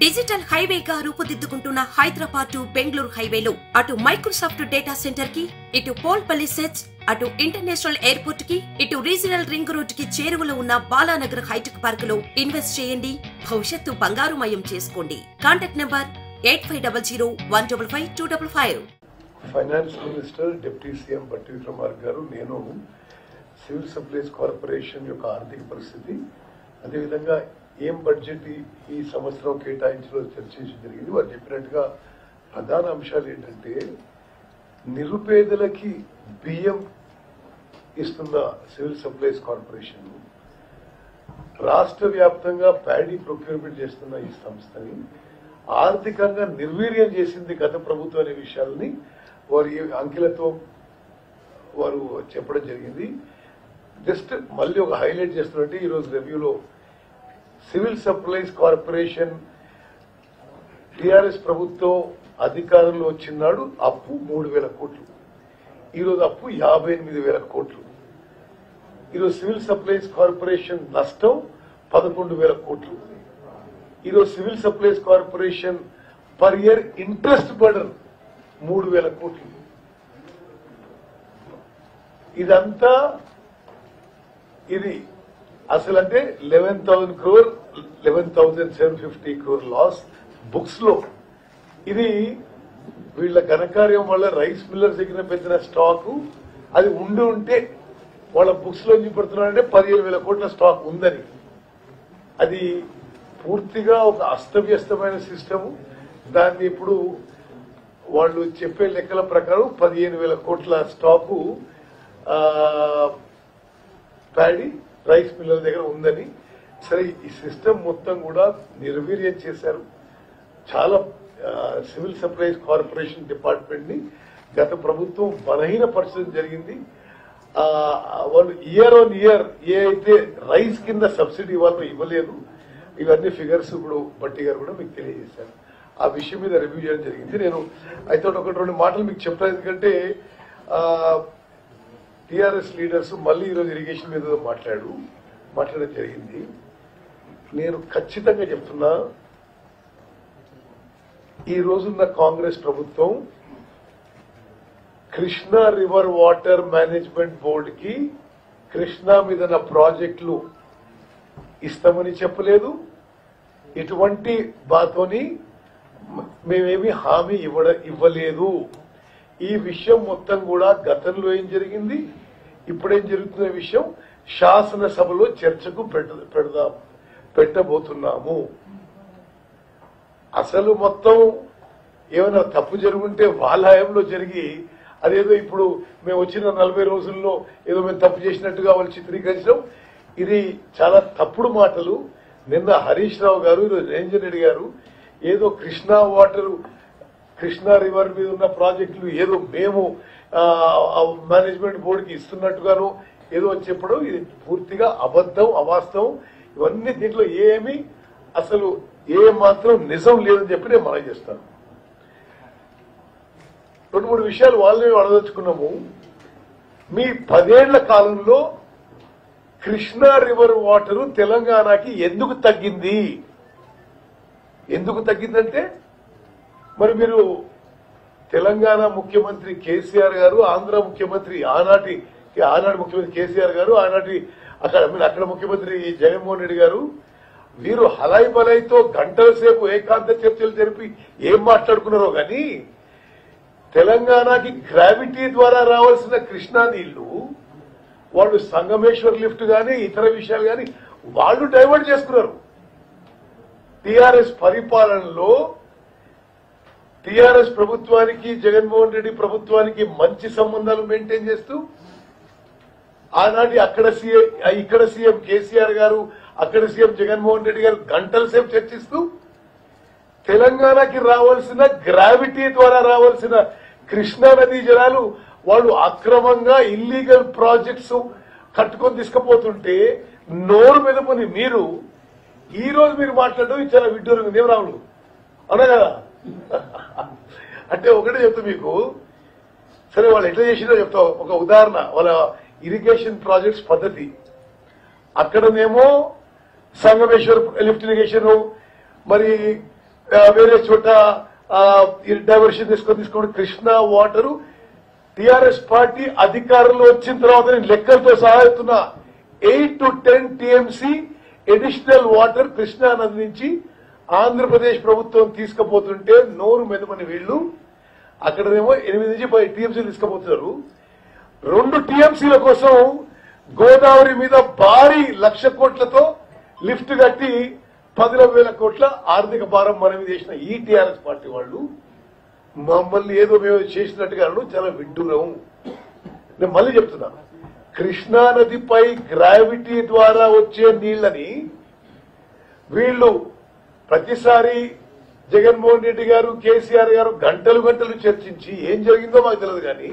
Digital హైవేగా రూపుదిద్దుకుంటున్న Hyderabad to Bengaluru హైవేలో అటు Microsoft data centre కి, ఇటు పోల్పల్లి సెట్స్, అటు ఇంటర్నేషనల్ ఎయిర్పోర్ట్ కి, ఇటు రీజనల్ రింగ్ రోడ్ కి చేరువలో ఉన్న బాలానగర్ హైటెక్ పార్క్ లో ఇన్వెస్ట్ చేయండి. భవిష్యత్తు బంగారుమయం చేసుకోండి. Contact number 8500155255. Finance minister deputy CM బట్టి విక్రమార్క గారు, నేను సివిల్ సప్లైస్ కార్పొరేషన్ యొక్క ఆర్థిక పరిస్థితి, అదేవిధంగా ఏం బడ్జెట్ ఈ సంవత్సరం కేటాయించలో చర్చించడం జరిగింది. వారు చెప్పినట్టుగా ప్రధాన అంశాలు ఏంటంటే, నిరుపేదలకి బియ్యం ఇస్తున్న సివిల్ సప్లైస్ కార్పొరేషన్ రాష్ట్ర వ్యాప్తంగా ప్యాడీ ప్రొక్యూర్మెంట్ చేస్తున్న ఈ సంస్థని ఆర్థికంగా నిర్వీర్యం చేసింది గత ప్రభుత్వం అనే విషయాలని వారి అంకెలతో వారు చెప్పడం జరిగింది. జస్ట్ మళ్ళీ ఒక హైలైట్ చేస్తున్నట్టు ఈరోజు రివ్యూలో సివిల్ సప్లైస్ కార్పొరేషన్ టిఆర్ఎస్ ప్రభుత్వం అధికారంలో వచ్చినాడు అప్పు 3,000 కోట్లు, ఈరోజు అప్పు 58,000 కోట్లు. ఈరోజు సివిల్ సప్లైస్ కార్పొరేషన్ నష్టం 11,000 కోట్లు. ఈరోజు civil supplies corporation per year interest burden 3,000 కోట్లు. ఇదంతా ఇది అసలు అంటే 11,000 crore 11,750 crore లాస్ బుక్స్ లో. ఇది వీళ్ళ ఘనకార్యం వల్ల రైస్ మిల్లర్స్ దగ్గర పెట్టిన స్టాకు అది ఉంటే వాళ్ళ బుక్స్ లో చూపెడుతున్నారంటే 15,000 కోట్ల స్టాక్ ఉందని. అది పూర్తిగా ఒక అస్తవ్యస్తమైన సిస్టము. దాన్ని ఇప్పుడు వాళ్ళు చెప్పే లెక్కల ప్రకారం 15,000 కోట్ల స్టాకు ప్యాడీ రైస్ మిల్లర్ దగ్గర ఉందని. సరే, ఈ సిస్టమ్ మొత్తం కూడా నిర్వీర్యం చేశారు. చాలా సివిల్ సప్లైస్ కార్పొరేషన్ డిపార్ట్మెంట్ ని గత ప్రభుత్వం బలహీనపరచడం జరిగింది. వాళ్ళు ఇయర్ ఆన్ ఇయర్ ఏ అయితే రైస్ కింద సబ్సిడీ వాళ్ళు ఇవ్వలేదు, ఇవన్నీ ఫిగర్స్ ఇప్పుడు బట్టి గారు కూడా మీకు తెలియజేశారు. ఆ విషయం మీద రివ్యూ చేయడం జరిగింది. నేను అయితే ఒకటి రెండు మాటలు మీకు చెప్తాను, ఎందుకంటే టిఆర్ఎస్ లీడర్స్ మళ్ళీ ఈరోజు ఇరిగేషన్ మీద మాట్లాడడం జరిగింది. నేను ఖచ్చితంగా చెప్తున్నా, ఈ రోజున్న కాంగ్రెస్ ప్రభుత్వం కృష్ణా రివర్ వాటర్ మేనేజ్మెంట్ బోర్డుకి కృష్ణా మీద ప్రాజెక్టులు ఇస్తామని చెప్పలేదు. ఇటువంటి బాతోని మేమేమి హామీ ఇవ్వలేదు. ఈ విషయం మొత్తం కూడా గతంలో ఏం జరిగింది, ఇప్పుడేం జరుగుతున్న విషయం శాసనసభలో చర్చకు పెట్టబోతున్నాము. అసలు మొత్తం ఏమైనా తప్పు జరుగుంటే వాళ్ళ హయాంలో జరిగి, అదేదో ఇప్పుడు మేము వచ్చిన 40 రోజుల్లో ఏదో మేము తప్పు చేసినట్టుగా వాళ్ళు చిత్రీకరించడం, ఇది చాలా తప్పుడు మాటలు. నిన్న హరీష్ రావు గారు, ఈరోజు నిరంజన్ రెడ్డి గారు ఏదో కృష్ణా రివర్ మీద ఉన్న ప్రాజెక్టులు ఏదో మేము మేనేజ్మెంట్ బోర్డుకి ఇస్తున్నట్టుగాను ఏదో అని చెప్పడం, ఇది పూర్తిగా అబద్దం, అవాస్తవం. ఇవన్నీ దీంట్లో ఏమీ అసలు ఏ మాత్రం నిజం లేదని చెప్పి నేను మనం చేస్తాను. 2-3 విషయాలు వాళ్ళని అడగదలుచుకున్నాము. మీ 10 ఏళ్ల కాలంలో కృష్ణా రివర్ వాటర్ తెలంగాణకి ఎందుకు తగ్గిందంటే, మరి మీరు తెలంగాణ ముఖ్యమంత్రి కేసీఆర్ గారు, ఆంధ్ర ముఖ్యమంత్రి ఆనాటి ముఖ్యమంత్రి కేసీఆర్ గారు, అక్కడ ముఖ్యమంత్రి జగన్మోహన్ రెడ్డి గారు, వీరు హలాయి బలాయితో గంటల సేపు ఏకాంత చర్చలు జరిపి ఏం మాట్లాడుకున్నారో గాని, తెలంగాణకి గ్రావిటీ ద్వారా రావాల్సిన కృష్ణా నీళ్లు వాళ్ళు సంగమేశ్వర్ లిఫ్ట్ గాని ఇతర విషయాలు గాని వాళ్ళు డైవర్ట్ చేసుకున్నారు. టిఆర్ఎస్ పరిపాలనలో టిఆర్ఎస్ ప్రభుత్వానికి, జగన్మోహన్ రెడ్డి ప్రభుత్వానికి మంచి సంబంధాలు మెయింటైన్ చేస్తూ, ఆనాటి ఇక్కడ సీఎం కేసీఆర్ గారు, అక్కడ సీఎం జగన్మోహన్ రెడ్డి గారు గంటల సేపు చర్చిస్తూ తెలంగాణకి రావాల్సిన గ్రావిటీ ద్వారా రావాల్సిన కృష్ణా నదీ జలాలు వాళ్ళు అక్రమంగా ఇల్లీగల్ ప్రాజెక్ట్స్ కట్టుకొని తీసుకుపోతుంటే నోరు మెదపని మీరు ఈ రోజు మీరు మాట్లాడడం చాలా విడ్డూరంగా ఏం రావులు అవునా కదా. అంటే ఒకటే చెప్తా మీకు, సరే వాళ్ళు ఎట్లా చేసిందో చెప్తా. ఒక ఉదాహరణ, వాళ్ళ ఇరిగేషన్ ప్రాజెక్ట్స్ పద్ధతి. అక్కడనేమో సంగమేశ్వర్ లిఫ్ట్ ఇరిగేషన్, మరి వేరే చోట డైవర్షన్ తీసుకోండి. కృష్ణా వాటరు టిఆర్ఎస్ పార్టీ అధికారంలో వచ్చిన తర్వాత నేను లెక్కలతో సహా చెప్తున్నా 8 to 10 TMC additional water Krishna నది నుంచి ఆంధ్రప్రదేశ్ ప్రభుత్వం తీసుకుపోతుంటే నోరు మెదమని వీళ్ళు అక్కడనేమో 8 నుంచి 10 టీఎంసీ తీసుకుపోతున్నారు. 2 టీఎంసీల కోసం గోదావరి మీద భారీ 1,00,000 కోట్లతో లిఫ్ట్ కట్టి 10,000 కోట్ల ఆర్థిక భారం మన మీద చేసిన ఈ టీఆర్ఎస్ పార్టీ వాళ్ళు మమ్మల్ని ఏదో మేము చేసినట్టుగా చాలా విడ్డూరం. నేను మళ్ళీ చెప్తున్నాను, కృష్ణా నదిపై గ్రావిటీ ద్వారా వచ్చే నీళ్లని వీళ్ళు ప్రతిసారి జగన్మోహన్ రెడ్డి గారు కేసీఆర్ గారు గంటలు చర్చించి ఏం జరిగిందో మాకు తెలియదు కానీ